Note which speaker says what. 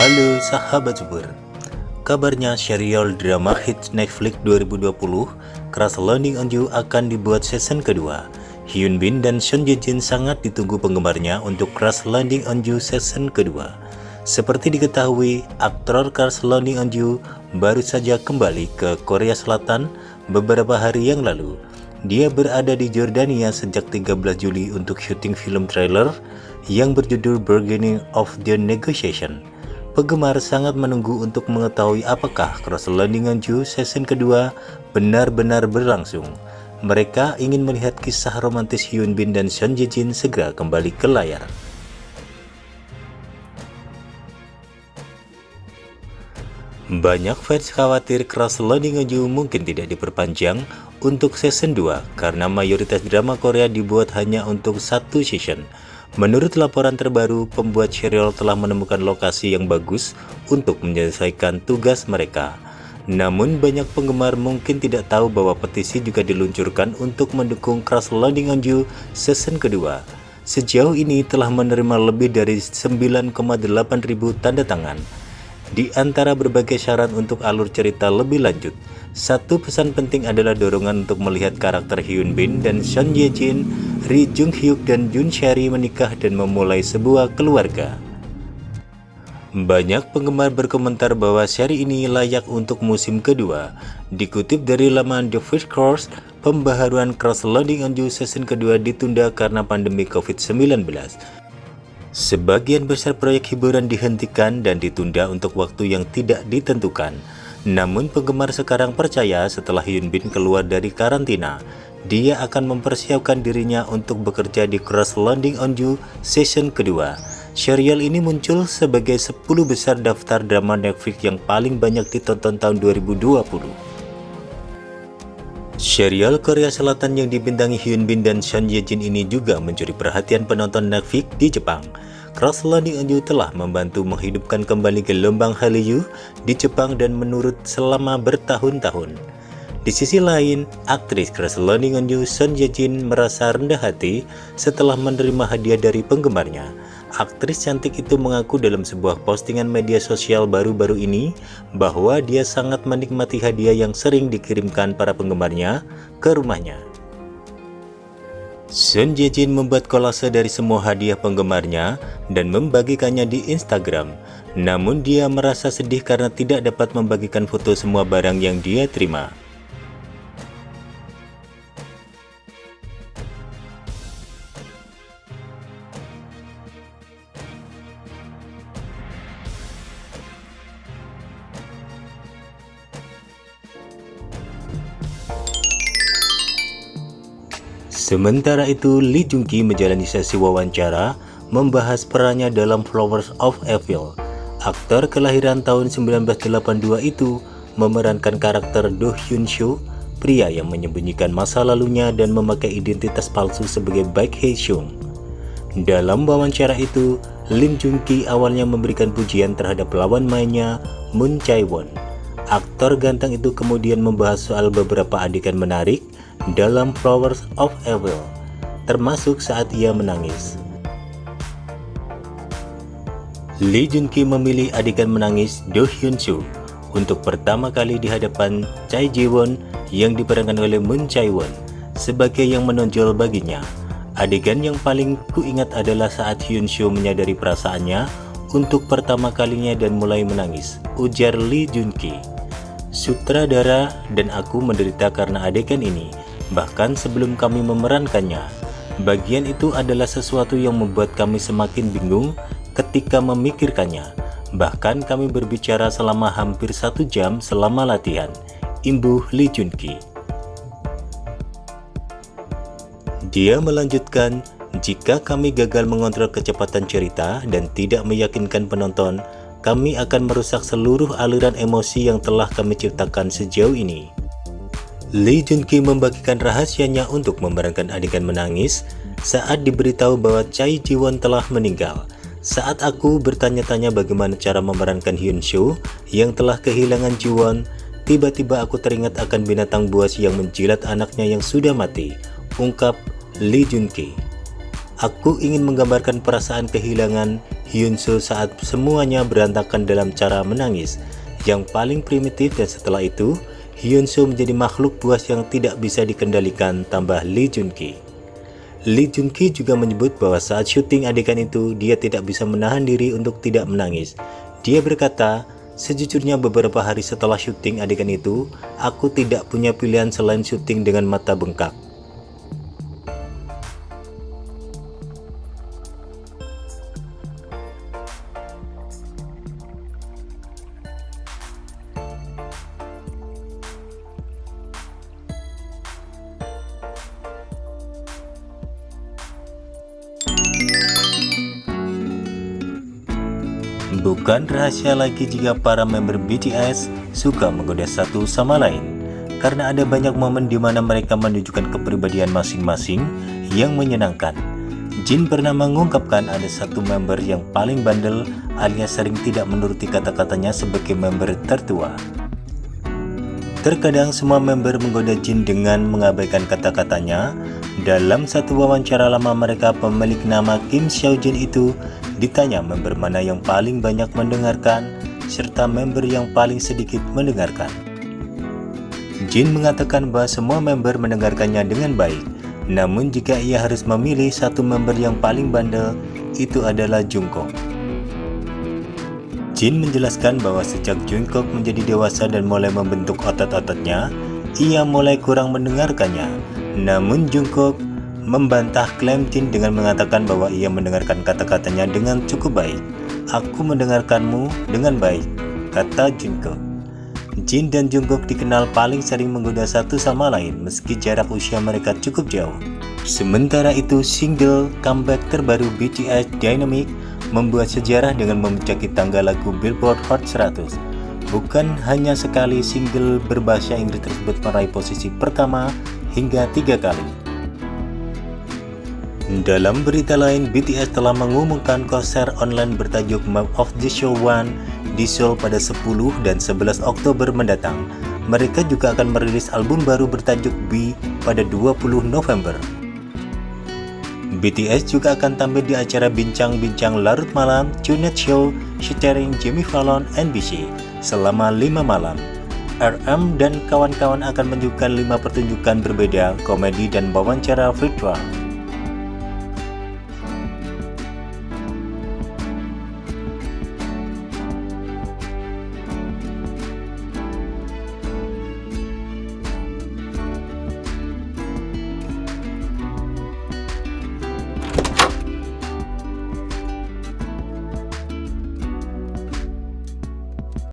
Speaker 1: Halo sahabat Subur, kabarnya serial drama hits Netflix 2020 Crash Landing on You akan dibuat season kedua. Hyun Bin dan Son Ye Jin sangat ditunggu penggemarnya untuk Crash Landing on You season kedua. Seperti diketahui, aktor Crash Landing on You baru saja kembali ke Korea Selatan beberapa hari yang lalu. Dia berada di Jordania sejak 13 Juli untuk syuting film trailer yang berjudul Beginning of the Negotiation. Penggemar sangat menunggu untuk mengetahui apakah Crash Landing on You season kedua benar-benar berlangsung. Mereka ingin melihat kisah romantis Hyun Bin dan Son Ye Jin segera kembali ke layar. Banyak fans khawatir Crash Landing on You mungkin tidak diperpanjang untuk season 2 karena mayoritas drama Korea dibuat hanya untuk satu season. Menurut laporan terbaru, pembuat serial telah menemukan lokasi yang bagus untuk menyelesaikan tugas mereka. Namun banyak penggemar mungkin tidak tahu bahwa petisi juga diluncurkan untuk mendukung Crash Landing on You season kedua. Sejauh ini telah menerima lebih dari 9,8 ribu tanda tangan. Di antara berbagai syarat untuk alur cerita lebih lanjut, satu pesan penting adalah dorongan untuk melihat karakter Hyun Bin dan Son Ye Jin, Ri Jung Hyuk dan Yoon Sheri menikah dan memulai sebuah keluarga. Banyak penggemar berkomentar bahwa seri ini layak untuk musim kedua. Dikutip dari laman The First Course, pembaharuan Crash Landing on You season kedua ditunda karena pandemi COVID-19. Sebagian besar proyek hiburan dihentikan dan ditunda untuk waktu yang tidak ditentukan. Namun penggemar sekarang percaya setelah Hyun Bin keluar dari karantina, dia akan mempersiapkan dirinya untuk bekerja di Crash Landing on You season kedua. Serial ini muncul sebagai 10 besar daftar drama Netflix yang paling banyak ditonton tahun 2020. Serial Korea Selatan yang dibintangi Hyun Bin dan Son Ye Jin ini juga mencuri perhatian penonton Netflix di Jepang. Crash Landing on You telah membantu menghidupkan kembali gelombang Hallyu di Jepang dan menurut selama bertahun-tahun. Di sisi lain, aktris Crash Landing on You Son Ye Jin merasa rendah hati setelah menerima hadiah dari penggemarnya. Aktris cantik itu mengaku dalam sebuah postingan media sosial baru-baru ini bahwa dia sangat menikmati hadiah yang sering dikirimkan para penggemarnya ke rumahnya. Son Ye Jin membuat kolase dari semua hadiah penggemarnya dan membagikannya di Instagram. Namun dia merasa sedih karena tidak dapat membagikan foto semua barang yang dia terima. Sementara itu, Lee Jung Ki menjalani sesi wawancara membahas perannya dalam Flowers of Evil. Aktor kelahiran tahun 1982 itu memerankan karakter Do Hyun Soo, pria yang menyembunyikan masa lalunya dan memakai identitas palsu sebagai Baek Hae Sung. Dalam wawancara itu, Lee Jung Ki awalnya memberikan pujian terhadap lawan mainnya, Moon Chae Won. Aktor ganteng itu kemudian membahas soal beberapa adegan menarik dalam Flowers of Evil, termasuk saat ia menangis. Lee Jung Ki memilih adegan menangis Do Hyun Soo untuk pertama kali di hadapan Chae Ji Won yang diperankan oleh Moon Chae Won sebagai yang menonjol baginya. Adegan yang paling kuingat adalah saat Hyun Soo menyadari perasaannya untuk pertama kalinya dan mulai menangis, ujar Lee Jung Ki. Sutradara dan aku menderita karena adegan ini. Bahkan sebelum kami memerankannya, bagian itu adalah sesuatu yang membuat kami semakin bingung ketika memikirkannya. Bahkan kami berbicara selama hampir 1 jam selama latihan, imbuh Lee Jung Ki. Dia melanjutkan, jika kami gagal mengontrol kecepatan cerita dan tidak meyakinkan penonton, kami akan merusak seluruh aliran emosi yang telah kami ciptakan sejauh ini. Lee Jung Ki membagikan rahasianya untuk memerankan adegan menangis saat diberitahu bahwa Chae Ji Won telah meninggal. Saat aku bertanya-tanya bagaimana cara memerankan Hyun Soo yang telah kehilangan Ji Won, tiba-tiba aku teringat akan binatang buas yang menjilat anaknya yang sudah mati, ungkap Lee Jung Ki. Aku ingin menggambarkan perasaan kehilangan Hyunsoo saat semuanya berantakan dalam cara menangis yang paling primitif, dan setelah itu Hyunsoo menjadi makhluk buas yang tidak bisa dikendalikan, tambah Lee Jun-ki. Lee Jun-ki juga menyebut bahwa saat syuting adegan itu dia tidak bisa menahan diri untuk tidak menangis. Dia berkata, "Sejujurnya beberapa hari setelah syuting adegan itu, aku tidak punya pilihan selain syuting dengan mata bengkak." Bukan rahasia lagi jika para member BTS suka menggoda satu sama lain, karena ada banyak momen di mana mereka menunjukkan kepribadian masing-masing yang menyenangkan. Jin pernah mengungkapkan ada satu member yang paling bandel alias sering tidak menuruti kata-katanya sebagai member tertua. Terkadang semua member menggoda Jin dengan mengabaikan kata-katanya. Dalam satu wawancara lama mereka, pemilik nama Kim Seojin itu ditanya member mana yang paling banyak mendengarkan serta member yang paling sedikit mendengarkan. Jin mengatakan bahwa semua member mendengarkannya dengan baik, namun jika ia harus memilih satu member yang paling bandel, itu adalah Jungkook. Jin menjelaskan bahwa sejak Jungkook menjadi dewasa dan mulai membentuk otot-ototnya, ia mulai kurang mendengarkannya. Namun Jungkook membantah klaim Jin dengan mengatakan bahwa ia mendengarkan kata-katanya dengan cukup baik. "Aku mendengarkanmu dengan baik," kata Jungkook. Jin dan Jungkook dikenal paling sering menggoda satu sama lain meski jarak usia mereka cukup jauh. Sementara itu, single comeback terbaru BTS Dynamite membuat sejarah dengan memecaki tangga lagu Billboard Hot 100. Bukan hanya sekali, single berbahasa Inggris tersebut meraih posisi pertama hingga 3 kali. Dalam berita lain, BTS telah mengumumkan konser online bertajuk Map of the Show 1 di Seoul pada 10 dan 11 Oktober mendatang. Mereka juga akan merilis album baru bertajuk B pada 20 November. BTS juga akan tampil di acara bincang-bincang larut malam Tonight Show featuring Jimmy Fallon NBC selama 5 malam. RM dan kawan-kawan akan menunjukkan 5 pertunjukan berbeda, komedi dan wawancara virtual.